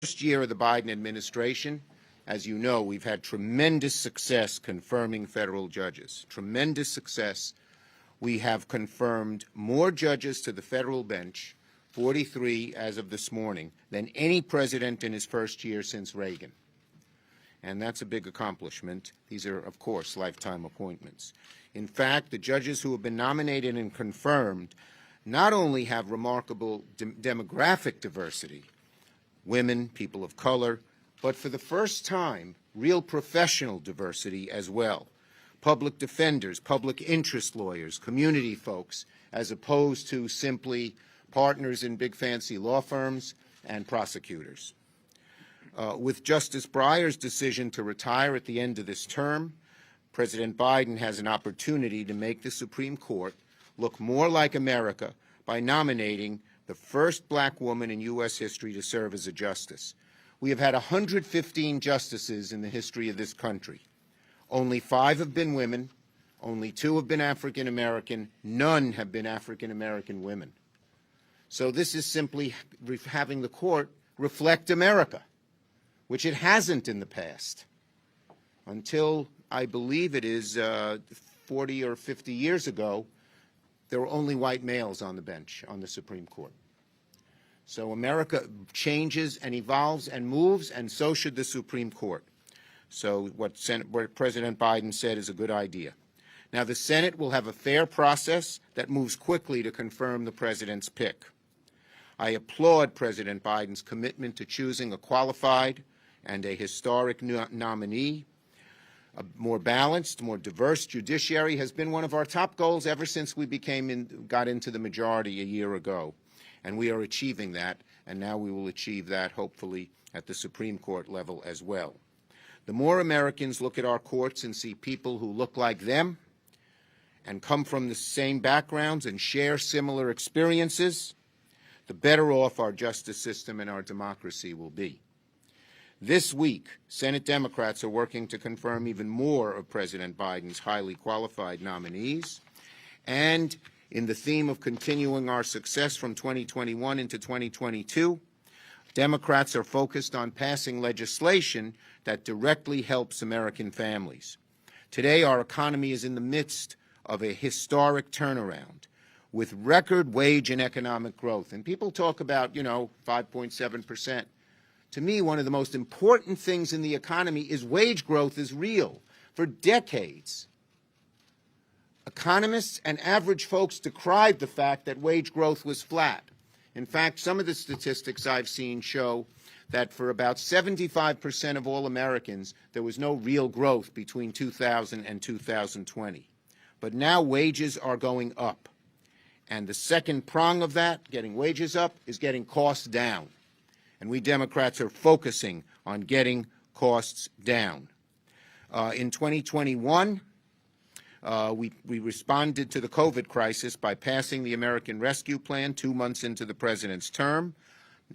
First year of the Biden administration, as you know, we've had tremendous success confirming federal judges. Tremendous success. We have confirmed more judges to the federal bench, 43 as of this morning, than any president in his first year since Reagan. And that's a big accomplishment. These are, of course, lifetime appointments. In fact, the judges who have been nominated and confirmed not only have remarkable demographic diversity, women, people of color, but for the first time, real professional diversity as well. Public defenders, public interest lawyers, community folks, as opposed to simply partners in big fancy law firms and prosecutors. With Justice Breyer's decision to retire at the end of this term, President Biden has an opportunity to make the Supreme Court look more like America by nominating the first black woman in U.S. history to serve as a justice. We have had 115 justices in the history of this country. Only 5 have been women. Only 2 have been African American. None have been African American women. So this is simply having the court reflect America, which it hasn't in the past. Until, I believe it is 40 or 50 years ago, there were only white males on the bench on the Supreme Court. So America changes and evolves and moves, and so should the Supreme Court. So what President Biden said is a good idea. Now, the Senate will have a fair process that moves quickly to confirm the president's pick. I applaud President Biden's commitment to choosing a qualified and a historic nominee. A more balanced, more diverse judiciary has been one of our top goals ever since we got into the majority a year ago. And we are achieving that, and now we will achieve that, hopefully, at the Supreme Court level as well. The more Americans look at our courts and see people who look like them and come from the same backgrounds and share similar experiences, the better off our justice system and our democracy will be. This week, Senate Democrats are working to confirm even more of President Biden's highly qualified nominees. And in the theme of continuing our success from 2021 into 2022, Democrats are focused on passing legislation that directly helps American families. Today, our economy is in the midst of a historic turnaround with record wage and economic growth. And people talk about, 5.7%. To me, one of the most important things in the economy is wage growth is real. For decades, economists and average folks decried the fact that wage growth was flat. In fact, some of the statistics I've seen show that for about 75% of all Americans, there was no real growth between 2000 and 2020. But now wages are going up. And the second prong of that, getting wages up, is getting costs down. And we Democrats are focusing on getting costs down. In 2021, we responded to the COVID crisis by passing the American Rescue Plan 2 months into the president's term.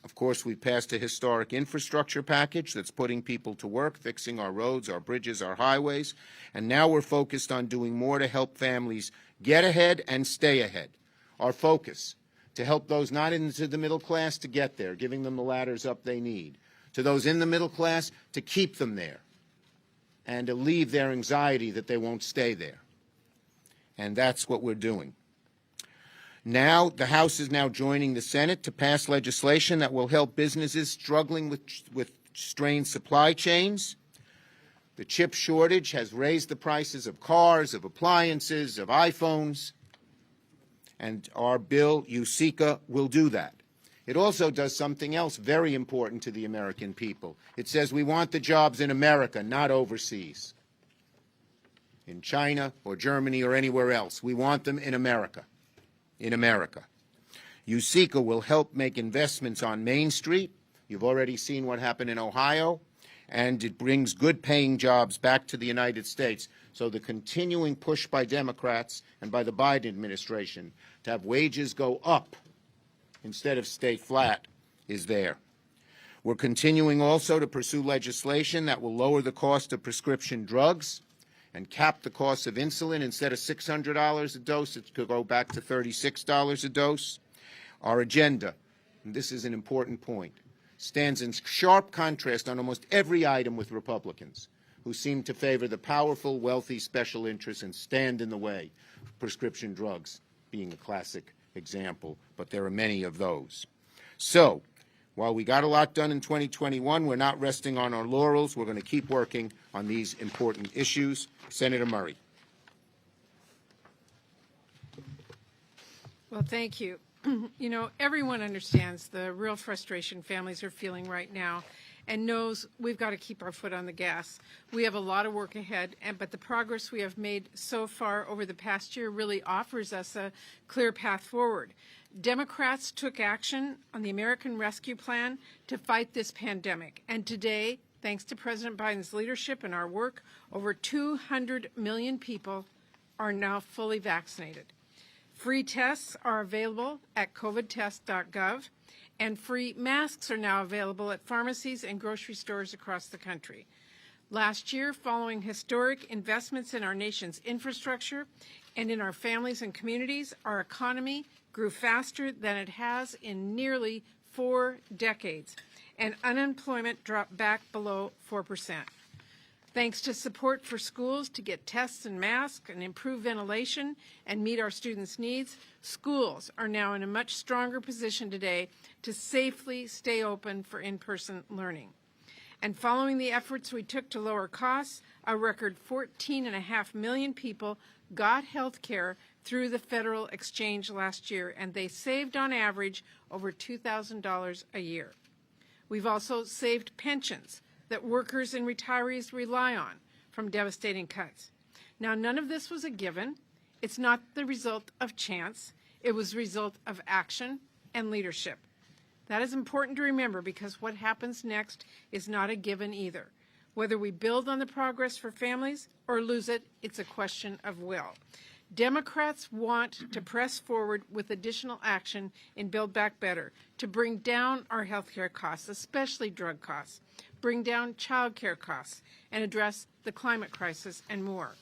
Of course, we passed a historic infrastructure package that's putting people to work, fixing our roads, our bridges, our highways. And now we're focused on doing more to help families get ahead and stay ahead. Our focus: to help those not into the middle class to get there, giving them the ladders up they need. To those in the middle class, to keep them there and to alleviate their anxiety that they won't stay there. And that's what we're doing. Now, the House is now joining the Senate to pass legislation that will help businesses struggling with strained supply chains. The chip shortage has raised the prices of cars, of appliances, of iPhones. And our bill, USICA, will do that. It also does something else very important to the American people. It says we want the jobs in America, not overseas, in China or Germany or anywhere else. We want them in America, in America. USICA will help make investments on Main Street. You've already seen what happened in Ohio. And it brings good-paying jobs back to the United States. So the continuing push by Democrats and by the Biden administration to have wages go up instead of stay flat is there. We're continuing also to pursue legislation that will lower the cost of prescription drugs and cap the cost of insulin. Instead of $600 a dose, it could go back to $36 a dose. Our agenda, and this is an important point, stands in sharp contrast on almost every item with Republicans, who seem to favor the powerful, wealthy special interests and stand in the way. Prescription drugs being a classic example, but there are many of those. So, while we got a lot done in 2021, we're not resting on our laurels. We're going to keep working on these important issues. Senator Murray. Well, thank you. You know, everyone understands the real frustration families are feeling right now and knows we've got to keep our foot on the gas. We have a lot of work ahead, but the progress we have made so far over the past year really offers us a clear path forward. Democrats took action on the American Rescue Plan to fight this pandemic, and today, thanks to President Biden's leadership and our work, over 200 million people are now fully vaccinated. Free tests are available at covidtest.gov, and free masks are now available at pharmacies and grocery stores across the country. Last year, following historic investments in our nation's infrastructure and in our families and communities, our economy grew faster than it has in nearly 4 decades, and unemployment dropped back below 4%. Thanks to support for schools to get tests and masks and improve ventilation and meet our students' needs, schools are now in a much stronger position today to safely stay open for in-person learning. And following the efforts we took to lower costs, a record 14.5 million people got health care through the federal exchange last year, and they saved on average over $2,000 a year. We've also saved pensions that workers and retirees rely on from devastating cuts. Now, none of this was a given. It's not the result of chance. It was the result of action and leadership. That is important to remember because what happens next is not a given either. Whether we build on the progress for families or lose it, it's a question of will. Democrats want to press forward with additional action in Build Back Better to bring down our health care costs, especially drug costs, bring down child care costs, and address the climate crisis and more.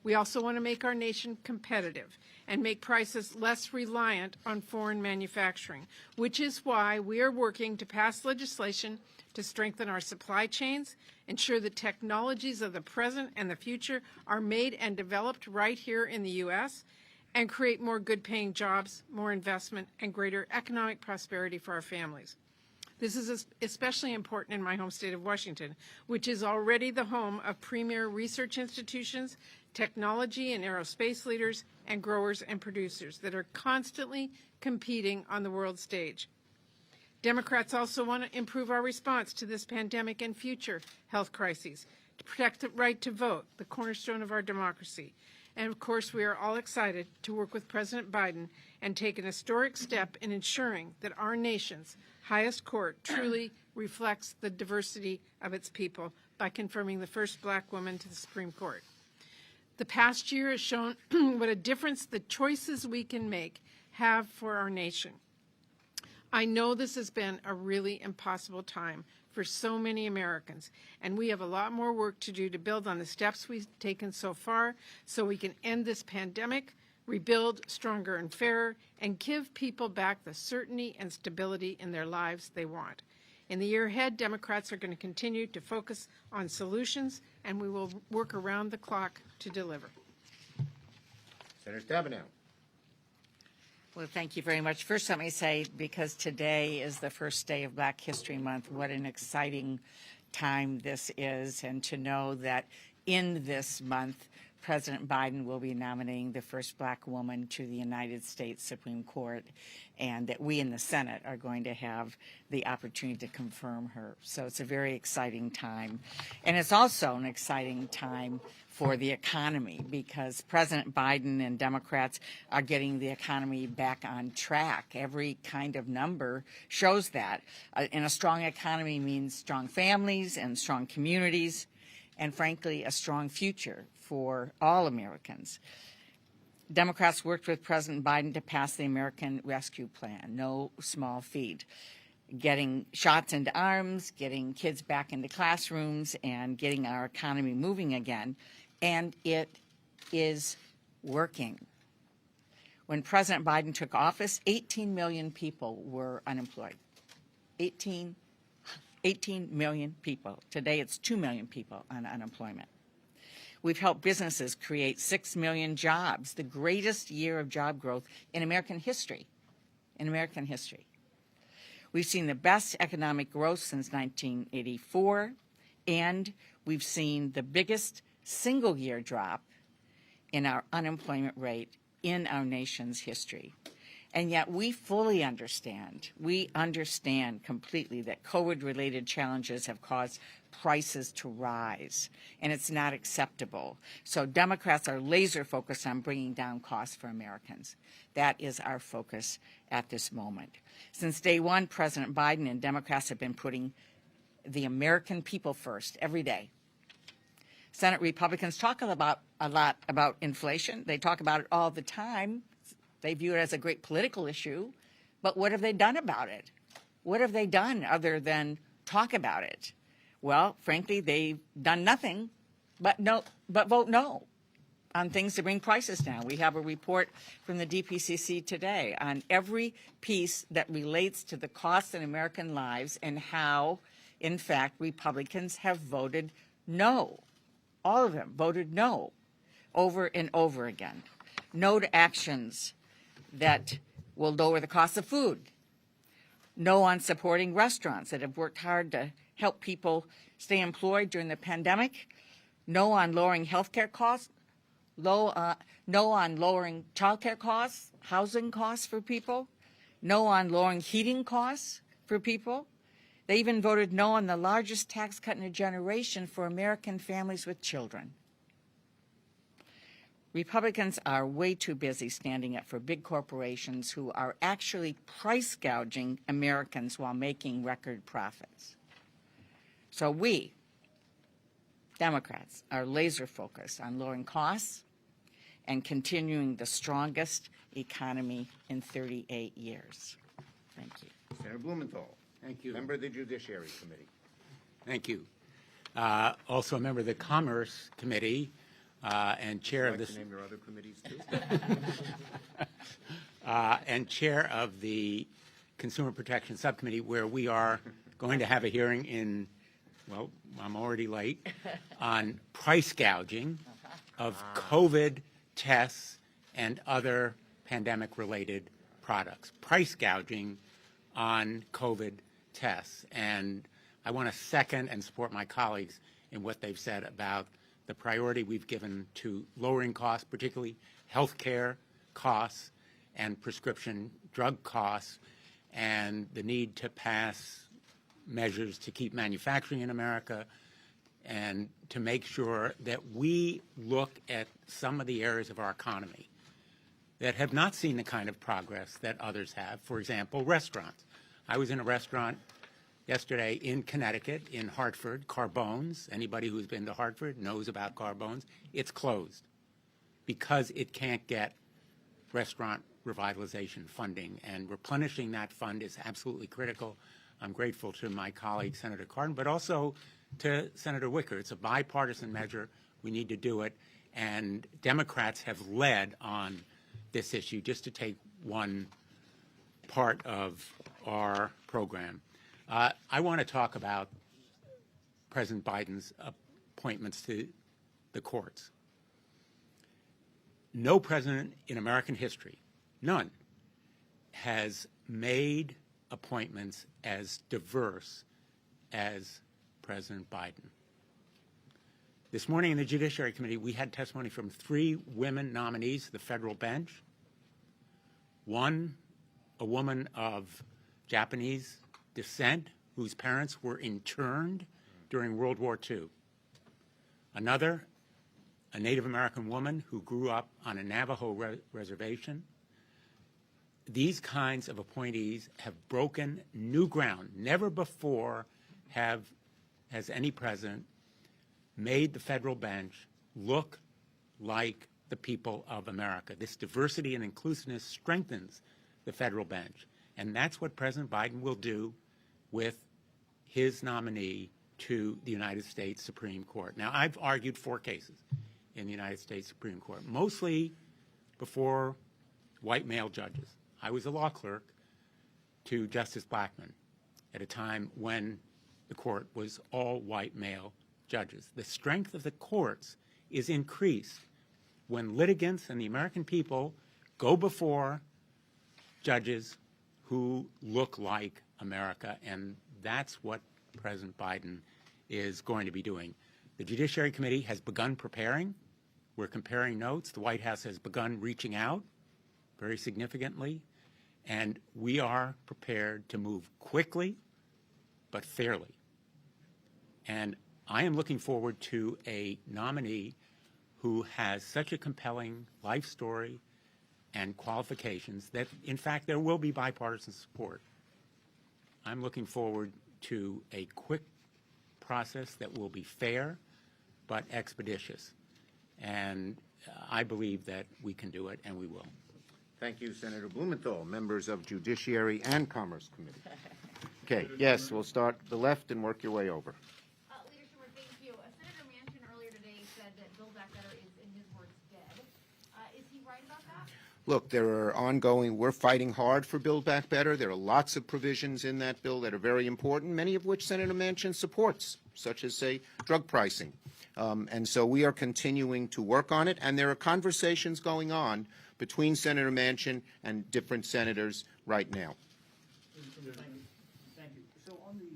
We also want to make our nation competitive and make prices less reliant on foreign manufacturing, which is why we are working to pass legislation to strengthen our supply chains, ensure the technologies of the present and the future are made and developed right here in the U.S., and create more good-paying jobs, more investment, and greater economic prosperity for our families. This is especially important in my home state of Washington, which is already the home of premier research institutions, technology and aerospace leaders, and growers and producers that are constantly competing on the world stage. Democrats also want to improve our response to this pandemic and future health crises, to protect the right to vote, the cornerstone of our democracy. And of course, we are all excited to work with President Biden and take an historic step in ensuring that our nation's highest court truly reflects the diversity of its people by confirming the first black woman to the Supreme Court. The past year has shown what a difference the choices we can make have for our nation. I know this has been a really impossible time for so many Americans, and we have a lot more work to do to build on the steps we've taken so far so we can end this pandemic, rebuild stronger and fairer, and give people back the certainty and stability in their lives they want. In the year ahead, Democrats are going to continue to focus on solutions, and we will work around the clock to deliver. Senator Stabenow. Well, thank you very much. First, let me say, because today is the first day of Black History Month, what an exciting time this is, and to know that in this month, President Biden will be nominating the first black woman to the United States Supreme Court, and that we in the Senate are going to have the opportunity to confirm her. So it's a very exciting time. And it's also an exciting time for the economy because President Biden and Democrats are getting the economy back on track. Every kind of number shows that. And a strong economy means strong families and strong communities, and frankly, a strong future for all Americans. Democrats worked with President Biden to pass the American Rescue Plan, no small feat. Getting shots into arms, getting kids back into classrooms, and getting our economy moving again. And it is working. When President Biden took office, 18 million people were unemployed. 18 18 million people. Today it's 2 million people on unemployment. We've helped businesses create 6 million jobs, the greatest year of job growth in American history. In American history. We've seen the best economic growth since 1984, and we've seen the biggest single-year drop in our unemployment rate in our nation's history. And yet we fully understand, we understand completely that COVID-related challenges have caused prices to rise, and it's not acceptable. So Democrats are laser focused on bringing down costs for Americans. That is our focus at this moment. Since day one, President Biden and Democrats have been putting the American people first every day. Senate Republicans talk a lot about inflation. They talk about it all the time. They view it as a great political issue. But what have they done about it? What have they done other than talk about it? Well, frankly, they've done nothing but vote no on things to bring prices down. We have a report from the DPCC today on every piece that relates to the cost in American lives and how, in fact, Republicans have voted no. All of them voted no over and over again. No to actions that will lower the cost of food. No on supporting restaurants that have worked hard to help people stay employed during the pandemic. No on lowering health care costs. No on lowering child care costs, housing costs for people. No on lowering heating costs for people. They even voted no on the largest tax cut in a generation for American families with children. Republicans are way too busy standing up for big corporations who are actually price gouging Americans while making record profits. So we, Democrats, are laser focused on lowering costs and continuing the strongest economy in 38 years. Thank you. Senator Blumenthal. Thank you. Member of the Judiciary Committee. Thank you. Also a member of the Commerce Committee and chair of Would you this. like to name your other committees too? And chair of the Consumer Protection Subcommittee, where we are going to have a hearing in, well, I'm already late, on price gouging of COVID tests and other pandemic-related products. Price gouging on COVID tests. And I want to second and support my colleagues in what they've said about the priority we've given to lowering costs, particularly health care costs and prescription drug costs, and the need to pass measures to keep manufacturing in America and to make sure that we look at some of the areas of our economy that have not seen the kind of progress that others have. For example, restaurants. I was in a restaurant yesterday in Connecticut, in Hartford, Carbone's. Anybody who's been to Hartford knows about Carbone's. It's closed because it can't get restaurant revitalization funding, and replenishing that fund is absolutely critical. I'm grateful to my colleague, Senator Cardin, but also to Senator Wicker. It's a bipartisan measure. We need to do it, and Democrats have led on this issue, just to take one part of our program. I want to talk about President Biden's appointments to the courts. No president in American history, none, has made appointments as diverse as President Biden. This morning in the Judiciary Committee, we had testimony from 3 women nominees to the federal bench. One, a woman of Japanese descent whose parents were interned during World War II. Another, a Native American woman who grew up on a Navajo reservation. These kinds of appointees have broken new ground. Never before has any president made the federal bench look like the people of America. This diversity and inclusiveness strengthens the federal bench. And that's what President Biden will do with his nominee to the United States Supreme Court. Now, I've argued 4 cases in the United States Supreme Court, mostly before white male judges. I was a law clerk to Justice Blackmun at a time when the court was all white male judges. The strength of the courts is increased when litigants and the American people go before judges who look like America, and that's what President Biden is going to be doing. The Judiciary Committee has begun preparing. We're comparing notes. The White House has begun reaching out very significantly, and we are prepared to move quickly but fairly. And I am looking forward to a nominee who has such a compelling life story and qualifications that, in fact, there will be bipartisan support. I'm looking forward to a quick process that will be fair but expeditious. And I believe that we can do it, and we will. Thank you, Senator Blumenthal, members of Judiciary and Commerce Committee. Okay, yes, we'll start the left and work your way over. Leader Schumer, thank you. Senator Manchin earlier today said that Build Back Better is, in his words, dead. Is he right about that? Look, there are we're fighting hard for Build Back Better. There are lots of provisions in that bill that are very important, many of which Senator Manchin supports, such as, say, drug pricing. And so we are continuing to work on it, and there are conversations going on between Senator Manchin and different senators right now. Thank you. So on the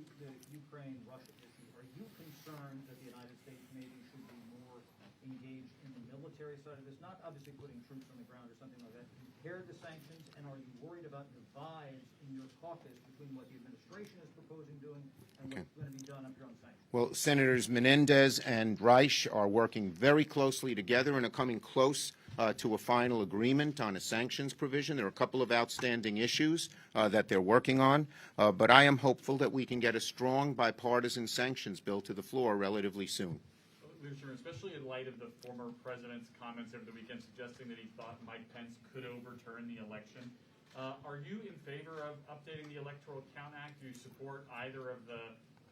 Ukraine-Russia issue, are you concerned that the United States maybe should be more engaged in the military side of this? Not obviously putting troops on the ground or something like that. Compared to sanctions, and are you worried about divides in your caucus between what the administration is proposing doing and what's going to be done up here on sanctions? Well, Senators Menendez and Reich are working very closely together and are coming close to a final agreement on a sanctions provision. There are a couple of outstanding issues that they're working on, but I am hopeful that we can get a strong bipartisan sanctions bill to the floor relatively soon. Leader Schumer, especially in light of the former president's comments over the weekend suggesting that he thought Mike Pence could overturn the election, are you in favor of updating the Electoral Count Act? Do you support either of the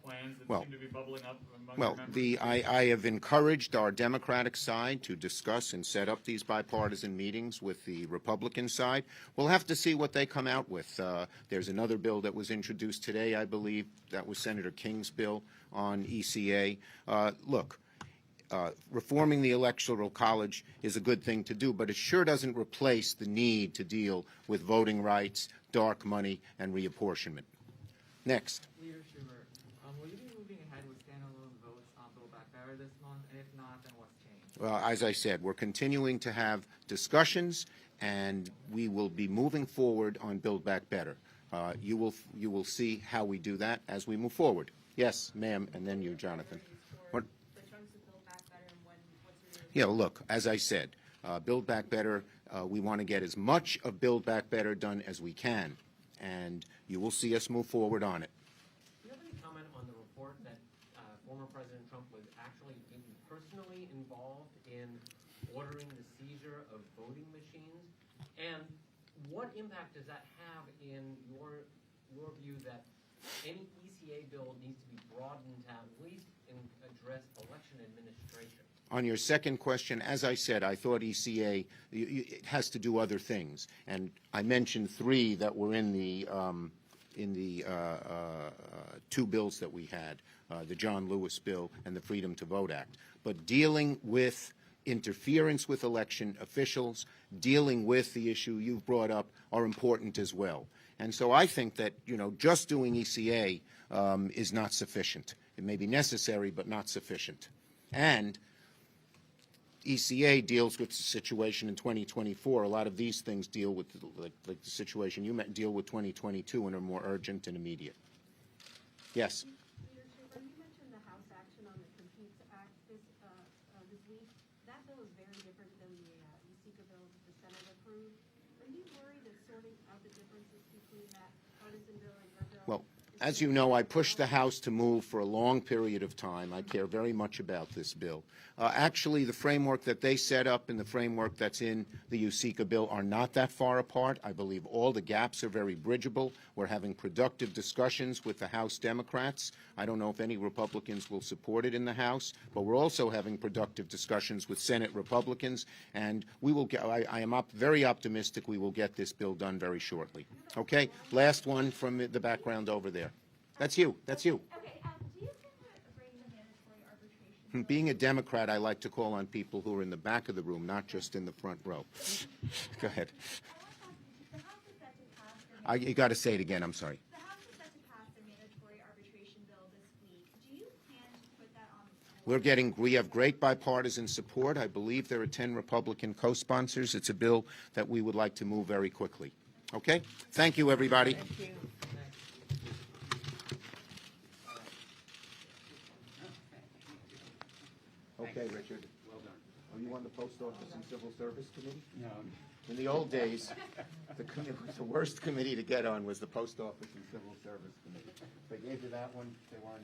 plans that seem to be bubbling up among your members? I have encouraged our Democratic side to discuss and set up these bipartisan meetings with the Republican side. We'll have to see what they come out with. There's another bill that was introduced today, I believe. That was Senator King's bill on ECA. Look, reforming the Electoral College is a good thing to do, but it sure doesn't replace the need to deal with voting rights, dark money, and reapportionment. Next. Leader Schumer, will you be moving ahead with standalone votes on Build Back Better this month? And if not, then what's changed? Well, as I said, we're continuing to have discussions, and we will be moving forward on Build Back Better. You will see how we do that as we move forward. Yes, ma'am, and then you, Jonathan. What? Yeah, look, as I said, Build Back Better, we want to get as much of Build Back Better done as we can, and you will see us move forward on it. Do you have any comment on the report that former President Trump was actually personally involved in ordering the seizure of voting machines? And what impact does that have in your view that any ECA bill needs to be broadened to at least address election administration? On your second question, as I said, I thought ECA it has to do other things, and I mentioned three that were in the two bills that we had, the John Lewis bill and the Freedom to Vote Act. But dealing with interference with election officials, dealing with the issue you've brought up are important as well. And so I think that, just doing ECA is not sufficient. It may be necessary, but not sufficient. And ECA deals with the situation in 2024. A lot of these things deal with, like the situation you deal with 2022 and are more urgent and immediate. Yes? Leader Schumer, you mentioned the House action on the Competes Act this week. That bill is very different than the USICA bill that the Senate approved. Are you worried that sorting out the differences between that partisan bill and your bill? Well, as you know, I pushed the House to move for a long period of time. I care very much about this bill. Actually, the framework that they set up and the framework that's in the USICA bill are not that far apart. I believe all the gaps are very bridgeable. We're having productive discussions with the House Democrats. I don't know if any Republicans will support it in the House, but we're also having productive discussions with Senate Republicans, and we will get, I am very optimistic we will get this bill done very shortly. Okay? Last one from the background over there. That's you. That's you. Okay, do Being a Democrat, I like to call on people who are in the back of the room, not just in the front row. Go ahead. You got to say it again. I'm sorry. The House is set to pass the mandatory arbitration bill this week. Do you plan to put that on? We have great bipartisan support. I believe there are 10 Republican co-sponsors. It's a bill that we would like to move very quickly. Okay? Thank you, everybody. Thank you. Okay, Richard. Well done. Are you on the Post Office and Civil Service Committee? No. In the old days, the worst committee to get on was the Post Office and Civil Service Committee. If they gave you that one, they weren't